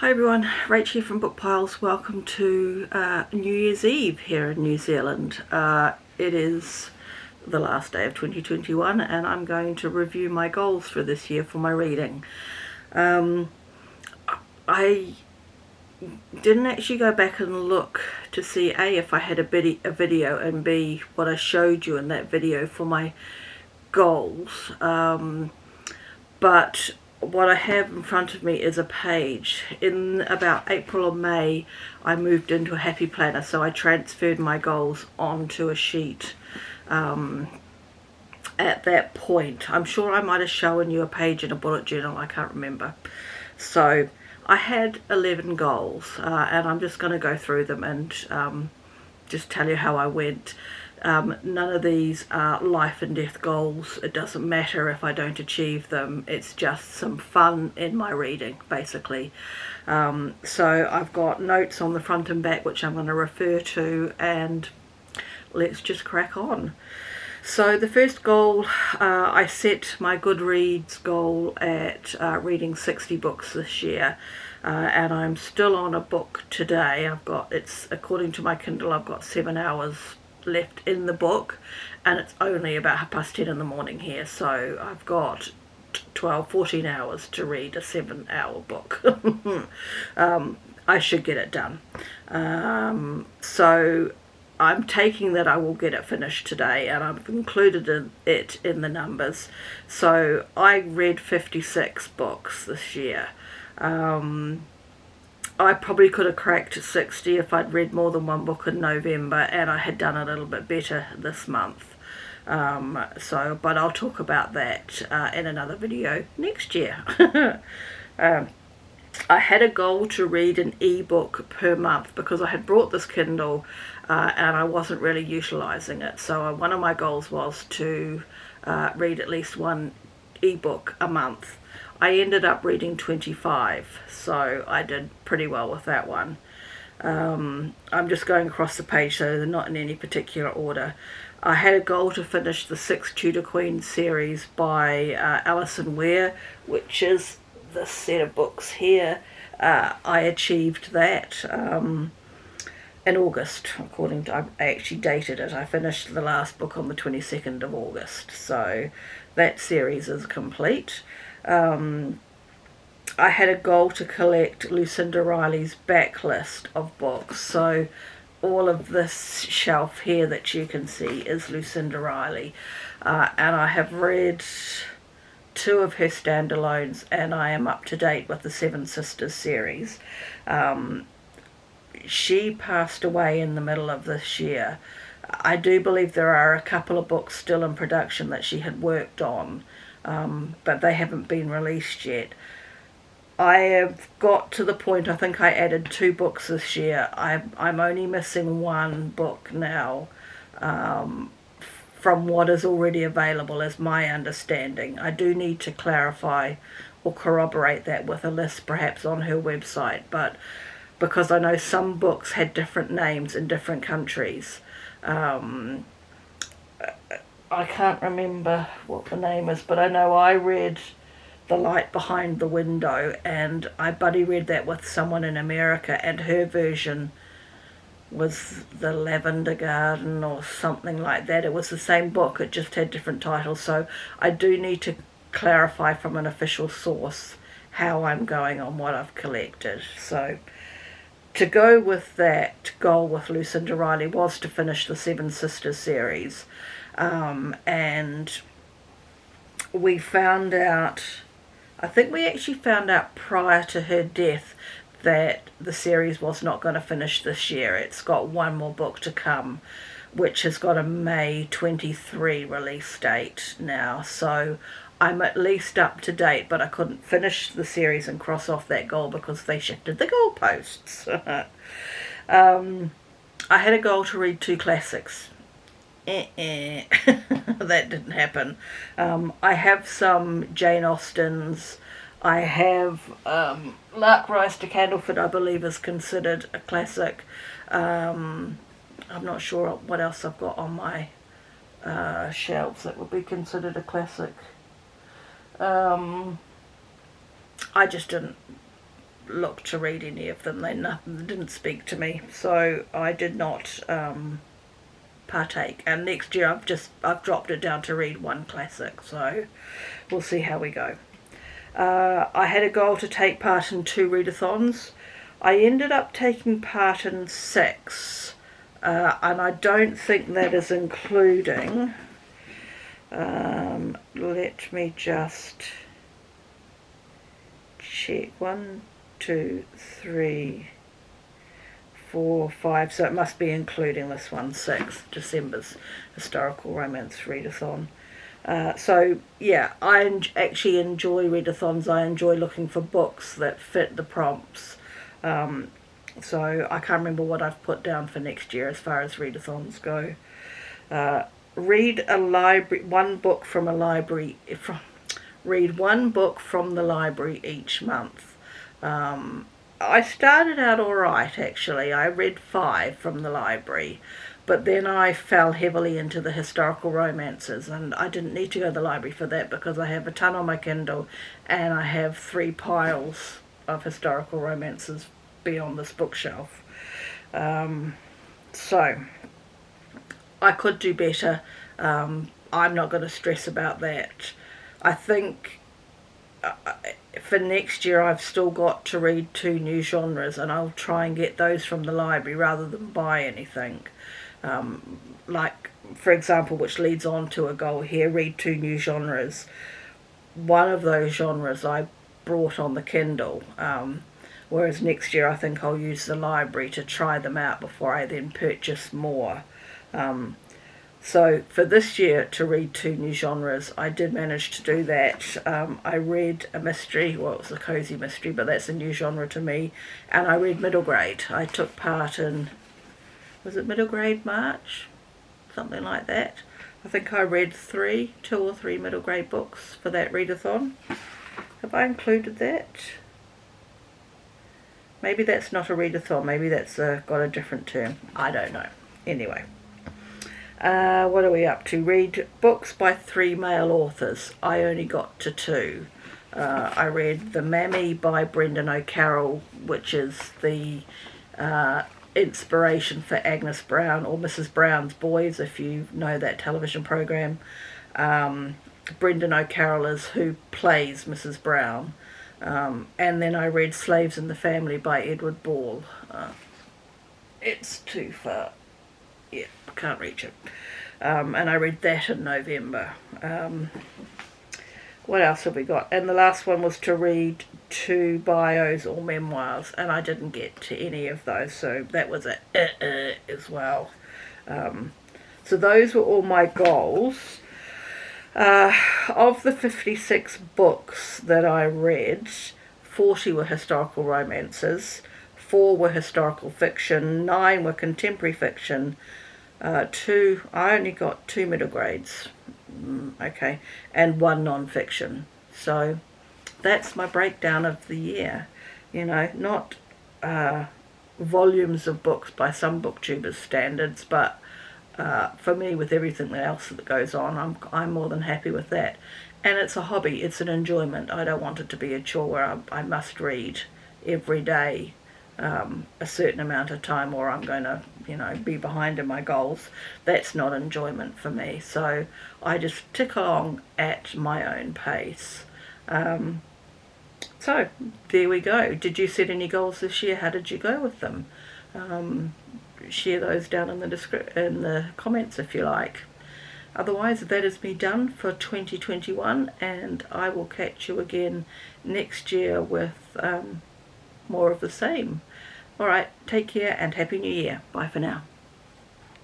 Hi everyone, Rach here from Bookpiles. Welcome to New Year's Eve here in New Zealand. It is the last day of 2021 and I'm going to review my goals for this year for my reading. I didn't actually go back and look to see A, if I had a video, and B, what I showed you in that video for my goals. But what I have in front of me is a page. In about April or May, I moved into a happy planner, so I transferred my goals onto a sheet. At that point, I'm sure I might have shown you a page in a bullet journal, I can't remember. So I had 11 goals, and I'm just going to go through them and just tell you how I went. None of these are life and death goals. It doesn't matter if I don't achieve them. It's just some fun in my reading, basically. So I've got notes on the front and back which I'm going to refer to, and let's just crack on. So the first goal, I set my Goodreads goal at reading 60 books this year, and I'm still on a book today. It's according to my Kindle, I've got 7 hours left in the book, and it's only about 10:30 in the morning here, so I've got 14 hours to read a 7-hour book. I should get it done. So I'm taking that I will get it finished today, and I've included it in the numbers. So I read 56 books this year. I probably could have cracked 60 if I'd read more than one book in November and I had done a little bit better this month. But I'll talk about that in another video next year. I had a goal to read an ebook per month because I had brought this Kindle and I wasn't really utilising it. So one of my goals was to read at least one ebook a month. I ended up reading 25, so I did pretty well with that one. I'm just going across the page, so they're not in any particular order. I had a goal to finish the 6 Tudor Queens series by Alison Ware, which is this set of books here. I achieved that in August, I actually dated it. I finished the last book on the 22nd of August, so that series is complete. I had a goal to collect Lucinda Riley's backlist of books, so all of this shelf here that you can see is Lucinda Riley, and I have read 2 of her standalones, and I am up to date with the Seven Sisters series. She passed away in the middle of this year. I do believe there are a couple of books still in production that she had worked on, but they haven't been released yet. I have got to the point, I think I added 2 books this year. I'm only missing 1 book now from what is already available, as my understanding. I do need to clarify or corroborate that with a list perhaps on her website, but because I know some books had different names in different countries. I can't remember what the name is, but I know I read The Light Behind the Window, and I buddy read that with someone in America, and her version was The Lavender Garden or something like that. It was the same book, it just had different titles, so I do need to clarify from an official source how I'm going on what I've collected. So to go with that goal with Lucinda Riley was to finish the Seven Sisters series. And we found out, I think we actually found out prior to her death, that the series was not going to finish this year. It's got 1 more book to come, which has got a May 23 release date now. So I'm at least up to date, but I couldn't finish the series and cross off that goal because they shifted the goalposts. I had a goal to read 2 classics. That didn't happen. I have some Jane Austens. I have Lark Rise to Candlefoot, I believe is considered a classic. I'm not sure what else I've got on my shelves that would be considered a classic. I just didn't look to read any of them. They didn't speak to me, so I did not partake. And next year I've dropped it down to read one classic, so we'll see how we go. I had a goal to take part in 2 readathons. I ended up taking part in 6, and I don't think that is including, let me just check, 1, 2, 3, 4, 5, so it must be including this one, 6, December's historical romance readathon. So yeah, I actually enjoy readathons. I enjoy looking for books that fit the prompts. So I can't remember what I've put down for next year as far as readathons go. Read one book from a library. Read one book from the library each month. I started out alright actually. I read 5 from the library, but then I fell heavily into the historical romances, and I didn't need to go to the library for that because I have a ton on my Kindle and I have 3 piles of historical romances beyond this bookshelf. So I could do better. I'm not going to stress about that. I think for next year I've still got to read 2 new genres, and I'll try and get those from the library rather than buy anything. Like, for example, which leads on to a goal here, read 2 new genres. One of those genres I brought on the Kindle, whereas next year I think I'll use the library to try them out before I then purchase more. So for this year to read 2 new genres, I did manage to do that. I read a mystery, well, it was a cosy mystery, but that's a new genre to me, and I read middle grade. I took part in, was it middle grade March? Something like that. I think I read 2 or 3 middle grade books for that readathon. Have I included that? Maybe that's not a readathon, maybe that's got a different term. I don't know. Anyway. What are we up to? Read books by 3 male authors. I only got to 2. I read The Mammy by Brendan O'Carroll, which is the inspiration for Agnes Brown, or Mrs. Brown's Boys, if you know that television program. Brendan O'Carroll is who plays Mrs. Brown. And then I read Slaves in the Family by Edward Ball. It's too far. Yeah, can't reach it. And I read that in November. What else have we got? And the last one was to read 2 bios or memoirs, and I didn't get to any of those, so that was a as well. So those were all my goals. Of the 56 books that I read, 40 were historical romances, 4 were historical fiction, 9 were contemporary fiction, I only got 2 middle grades, okay, and 1 non-fiction. So that's my breakdown of the year. You know, not volumes of books by some booktubers' standards, but for me, with everything else that goes on, I'm more than happy with that. And it's a hobby, it's an enjoyment. I don't want it to be a chore where I must read every day a certain amount of time, or I'm going to, you know, be behind in my goals. That's not enjoyment for me. So I just tick along at my own pace. So there we go. Did you set any goals this year? How did you go with them? Share those down in the comments if you like. Otherwise, that is me done for 2021, and I will catch you again next year with more of the same. Alright, take care and Happy New Year. Bye for now.